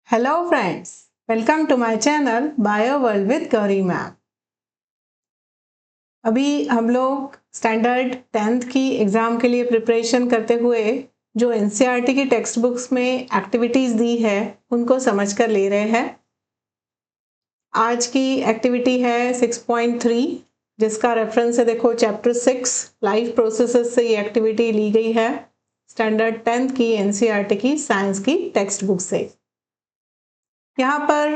Hello friends, welcome to my channel bio world with Gauri ma'am. अभी हम लोग standard 10th की एग्ज़ाम के लिए प्रिपरेशन करते हुए जो एनसीईआरटी की टेक्स्ट बुक्स में एक्टिविटीज़ दी है उनको समझ कर ले रहे हैं। आज की एक्टिविटी है 6.3 जिसका रेफरेंस है, देखो चैप्टर 6 लाइफ प्रोसेसेस से ये एक्टिविटी ली गई है स्टैंडर्ड 10th की एनसीईआरटी की साइंस की टेक्स्ट बुक से। यहाँ पर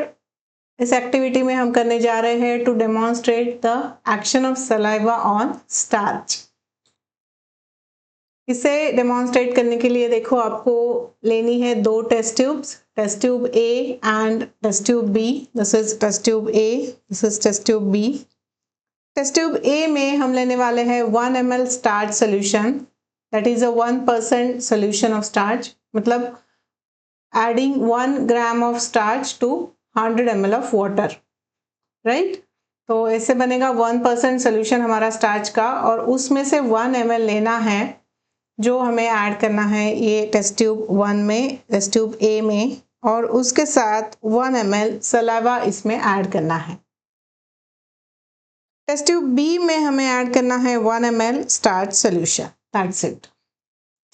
इस एक्टिविटी में हम करने जा रहे हैं to demonstrate the action of saliva on starch. इसे डेमोन्स्ट्रेट करने के लिए देखो आपको लेनी है दो test tubes, test tube A and test tube B. This is test tube A, this is test tube B. Test tube A में हम लेने वाले हैं 1 ml starch solution, that is a 1% solution of starch, मतलब adding 1 gram of starch to 100 ml of water, right. तो ऐसे बनेगा 1% solution हमारा स्टार्च का, और उसमें से 1 ml लेना है जो हमें ऐड करना है ये टेस्ट ट्यूब 1 में, टेस्ट ट्यूब ए में, और उसके साथ 1 ml सलाइवा इसमें ऐड करना है। टेस्ट ट्यूब बी में हमें ऐड करना है 1 ml starch solution, that's it.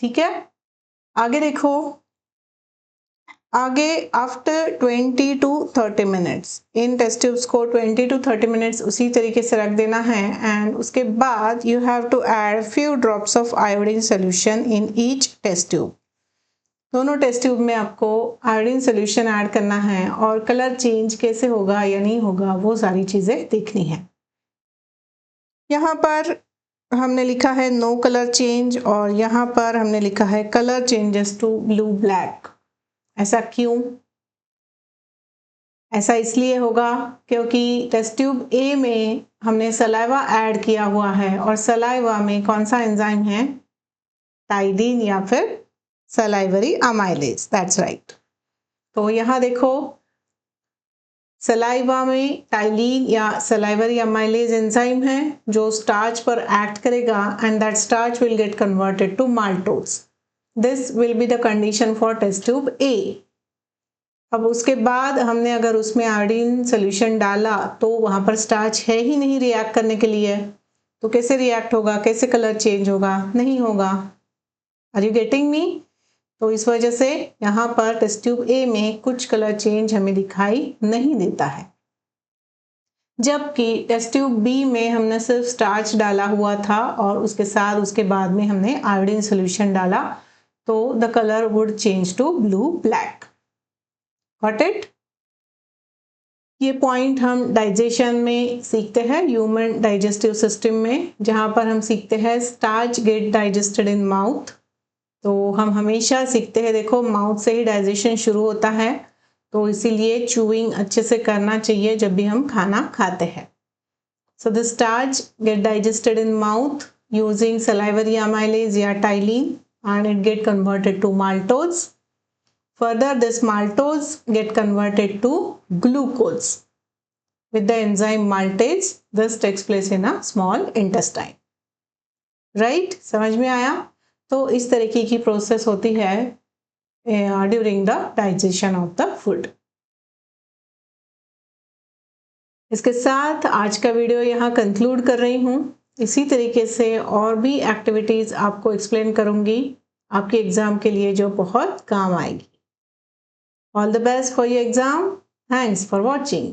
ठीक है, आगे देखो। आगे आफ्टर 20 to 30 मिनट्स इन टेस्ट ट्यूब्स को 20 to 30 मिनट्स उसी तरीके से रख देना है, एंड उसके बाद you have to add few drops of iodine solution in each test tube. दोनों टेस्ट ट्यूब में आपको आयोडीन सोल्यूशन ऐड करना है, और कलर चेंज कैसे होगा या नहीं होगा वो सारी चीज़ें देखनी है। यहाँ पर हमने लिखा है नो कलर चेंज, और यहाँ पर हमने लिखा है colour changes to blue black. ऐसा क्यों? ऐसा इसलिए होगा क्योंकि टेस्ट ट्यूब ए में हमने सलाइवा ऐड किया हुआ है, और सलाइवा में कौन सा एंजाइम है? टाइलिन या फिर सलाइवरी अमाइलेज, दैट्स राइट। तो यहाँ देखो सलाइवा में टाइलिन या सलाइवरी अमाइलेज एंजाइम है जो स्टार्च पर एक्ट करेगा, and that starch will get converted to maltose. This will be the condition for test tube A. अब उसके बाद हमने अगर उसमें आयोडीन सोल्यूशन डाला तो वहाँ पर स्टार्च है ही नहीं रिएक्ट करने के लिए, तो कैसे रिएक्ट होगा, कैसे कलर चेंज होगा? नहीं होगा। Are you getting me? तो इस वजह से यहाँ पर टेस्ट ट्यूब ए में कुछ कलर चेंज हमें दिखाई नहीं देता है, जबकि टेस्ट ट्यूब बी में हमने सिर्फ स्टार्च डाला हुआ था और उसके साथ उसके बाद में हमने आयोडीन सोल्यूशन डाला, तो the colour would change to blue black. Got it? ये पॉइंट हम डाइजेशन में सीखते हैं, ह्यूमन डाइजेस्टिव सिस्टम में, जहाँ पर हम सीखते हैं starch get digested in mouth. तो हम हमेशा सीखते हैं, देखो माउथ से ही डाइजेशन शुरू होता है, तो इसीलिए चूइंग अच्छे से करना चाहिए जब भी हम खाना खाते हैं। So the starch get digested in mouth using salivary amylase या ptyalin, and it get converted to maltose. Further, this maltose get converted to glucose with the enzyme maltase. This takes place in a small intestine. Right? समझ में आया? तो इस तरीके की process होती है during the digestion of the food. इसके साथ आज का वीडियो यहाँ कंक्लूड कर रही हूँ। इसी तरीके से और भी एक्टिविटीज़ आपको एक्सप्लेन करूँगी आपके एग्ज़ाम के लिए, जो बहुत काम आएगी। All the best for your exam. Thanks for watching.